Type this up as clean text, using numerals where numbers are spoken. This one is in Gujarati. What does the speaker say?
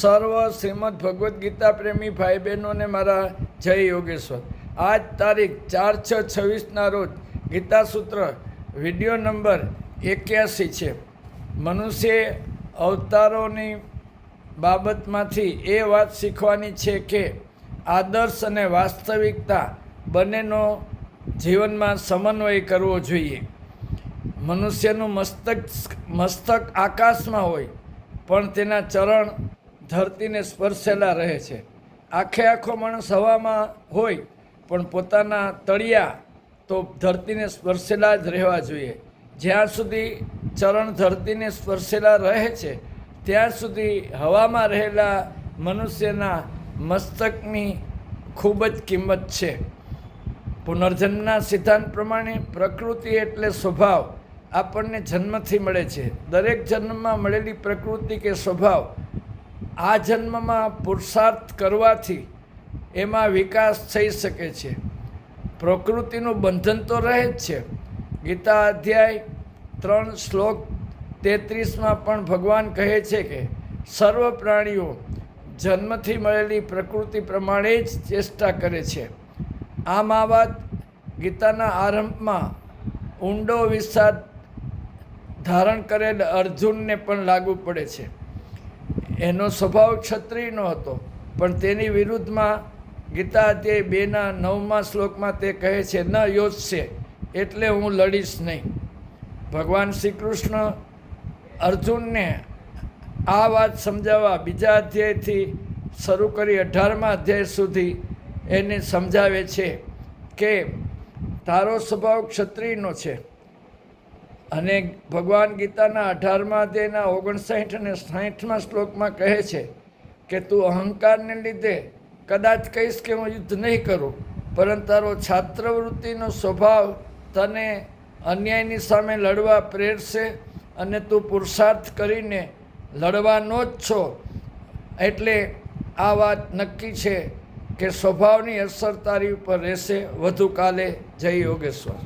સર્વ શ્રીમદ ભગવદ્ ગીતા પ્રેમી ભાઈ બહેનોને મારા જય યોગેશ્વર. આજ તારીખ 4/6/26ના રોજ ગીતા સૂત્ર વિડીયો નંબર 81 છે. મનુષ્ય અવતારોની બાબતમાંથી એ વાત શીખવાની છે કે આદર્શ અને વાસ્તવિકતા બંનેનો જીવનમાં સમન્વય કરવો જોઈએ. મનુષ્યનું મસ્તક આકાશમાં હોય પણ તેના ચરણ ધરતીને સ્પર્શેલા રહે છે. આખો માણસ હવામાં હોય પણ પોતાના તળિયા તો ધરતીને સ્પર્શેલા જ રહેવા જોઈએ. જ્યાં સુધી ચરણ ધરતીને સ્પર્શેલા રહે છે ત્યાં સુધી હવામાં રહેલા મનુષ્યના મસ્તકની ખૂબ જ કિંમત છે. પુનર્જન્મના સિદ્ધાંત પ્રમાણે પ્રકૃતિ એટલે સ્વભાવ આપણને જન્મથી મળે છે. દરેક જન્મમાં મળેલી પ્રકૃતિ કે સ્વભાવ આ જન્મમાં પુરુષાર્થ કરવાથી એમાં વિકાસ થઈ શકે છે. પ્રકૃતિનું બંધન તો રહે જ છે. ગીતા અધ્યાય 3 શ્લોક 33માં પણ ભગવાન કહે છે કે સર્વ પ્રાણીઓ જન્મથી મળેલી પ્રકૃતિ પ્રમાણે જ ચેષ્ટા કરે છે. આમ આ વાત ગીતાના આરંભમાં ઊંડો વિષાદ ધારણ કરેલ અર્જુનને પણ લાગુ પડે છે. એનો સ્વભાવ ક્ષત્રિયનો હતો, પણ તેની વિરુદ્ધમાં ગીતા અધ્યાય 2ના 9મા શ્લોકમાં તે કહે છે ન યોજશે એટલે હું લડીશ નહીં. ભગવાન શ્રી કૃષ્ણ અર્જુનને આ વાત સમજાવવા બીજા અધ્યાયથી શરૂ કરી 18મા અધ્યાય સુધી એને સમજાવે છે કે તારો સ્વભાવ ક્ષત્રિયનો છે. અને ભગવાન ગીતાના 18મા અધ્યાયના 59 અને 60મા શ્લોકમાં કહે છે કે તું અહંકારને લીધે કદાચ કહીશ કે હું યુદ્ધ નહીં કરું, પરંતુ તારો છાત્રવૃત્તિનો સ્વભાવ તને અન્યાયની સામે લડવા પ્રેરશે અને તું પુરુષાર્થ કરીને લડવાનો જ છો. એટલે આ વાત નક્કી છે કે સ્વભાવની અસર તારી ઉપર રહેશે. વધુ કાલે જય યોગેશ્વર.